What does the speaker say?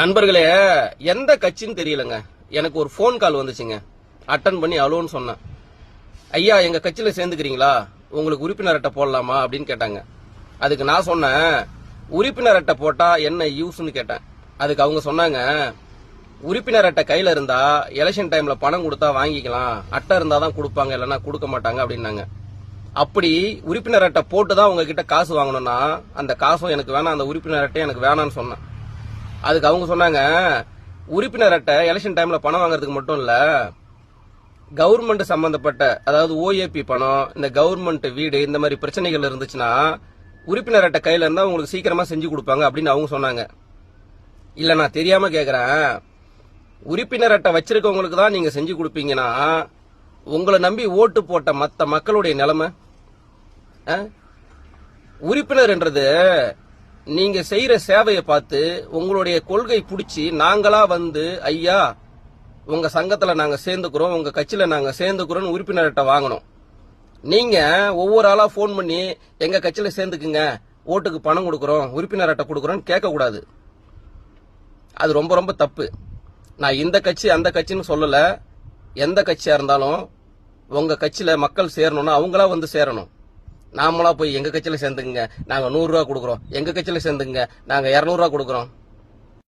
நண்பர்களே, எந்த கட்சின்னு தெரியலங்க. எனக்கு ஒரு போன் கால் வந்துச்சுங்க. அட்டன் பண்ணி அலோன்னு சொன்னேன். ஐயா, எங்க கட்சியில சேர்ந்துக்கிறீங்களா, உங்களுக்கு உறுப்பினர் அட்டை போடலாமா அப்படின்னு கேட்டாங்க. அதுக்கு நான் சொன்னேன், உறுப்பினர் அட்டை போட்டா என்ன யூஸ்ன்னு கேட்டேன். அதுக்கு அவங்க சொன்னாங்க, உறுப்பினர் அட்டை கையில இருந்தா எலெக்ஷன் டைம்ல பணம் கொடுத்தா வாங்கிக்கலாம், அட்டை இருந்தா தான் கொடுப்பாங்க, இல்லைன்னா கொடுக்க மாட்டாங்க அப்படின்னாங்க. அப்படி உறுப்பினர் அட்டை போட்டு தான் உங்ககிட்ட காசு வாங்கணும்னா அந்த காசும் எனக்கு வேணாம், அந்த உறுப்பினர் அட்டை எனக்கு வேணாம்னு சொன்னேன். அதுக்கு அவங்க சொன்னாங்க, உறுப்பினர் அட்டை எலெக்ஷன் டைம்ல பணம் வாங்குறதுக்கு மட்டும் இல்ல, கவர்மெண்ட் சம்பந்தப்பட்ட, அதாவது ஓஏபி பணம், இந்த கவர்மெண்ட் வீடு, இந்த மாதிரி பிரச்சனைகள் இருந்துச்சுன்னா உறுப்பினர் அட்டை கையில இருந்தா உங்களுக்கு சீக்கிரமா செஞ்சு கொடுப்பாங்க அப்படின்னு அவங்க சொன்னாங்க. இல்ல, நான் தெரியாம கேக்குறேன், உறுப்பினர் அட்டை வச்சிருக்கவங்களுக்கு தான் நீங்க செஞ்சு கொடுப்பீங்கன்னா உங்களை நம்பி ஓட்டு போட்ட மத்த மக்களுடைய நிலைமை? உறுப்பினர்ன்றது நீங்க செய்யற சேவையை பார்த்து உங்களுடைய கொள்கை பிடிச்சி நாங்களா வந்து, ஐயா உங்க சங்கத்துல நாங்க சேர்ந்துக்கிறோம், உங்க கட்சியில நாங்க சேர்ந்துக்கிறோம் உறுப்பினர் அட்டை வாங்கணும். நீங்க ஒவ்வொரு ஆளா போன் பண்ணி எங்க கட்சியில சேர்ந்துக்குங்க, ஓட்டுக்கு பணம் கொடுக்கறோம், உறுப்பினர் அட்டை கொடுக்கறோம் கேட்க கூடாது. அது ரொம்ப ரொம்ப தப்பு. நான் இந்த கட்சி அந்த கட்சின்னு சொல்லல. எந்த கட்சியா இருந்தாலும் உங்க கட்சியில மக்கள் சேரணும்னா அவங்களா வந்து சேரணும். நாமளா போய் எங்க கட்சியில சேர்ந்துக்குங்க, நாங்க 100 ரூபா கொடுக்கறோம், எங்க கட்சியில சேர்ந்துக்குங்க, நாங்க 200 ரூபா கொடுக்கறோம்,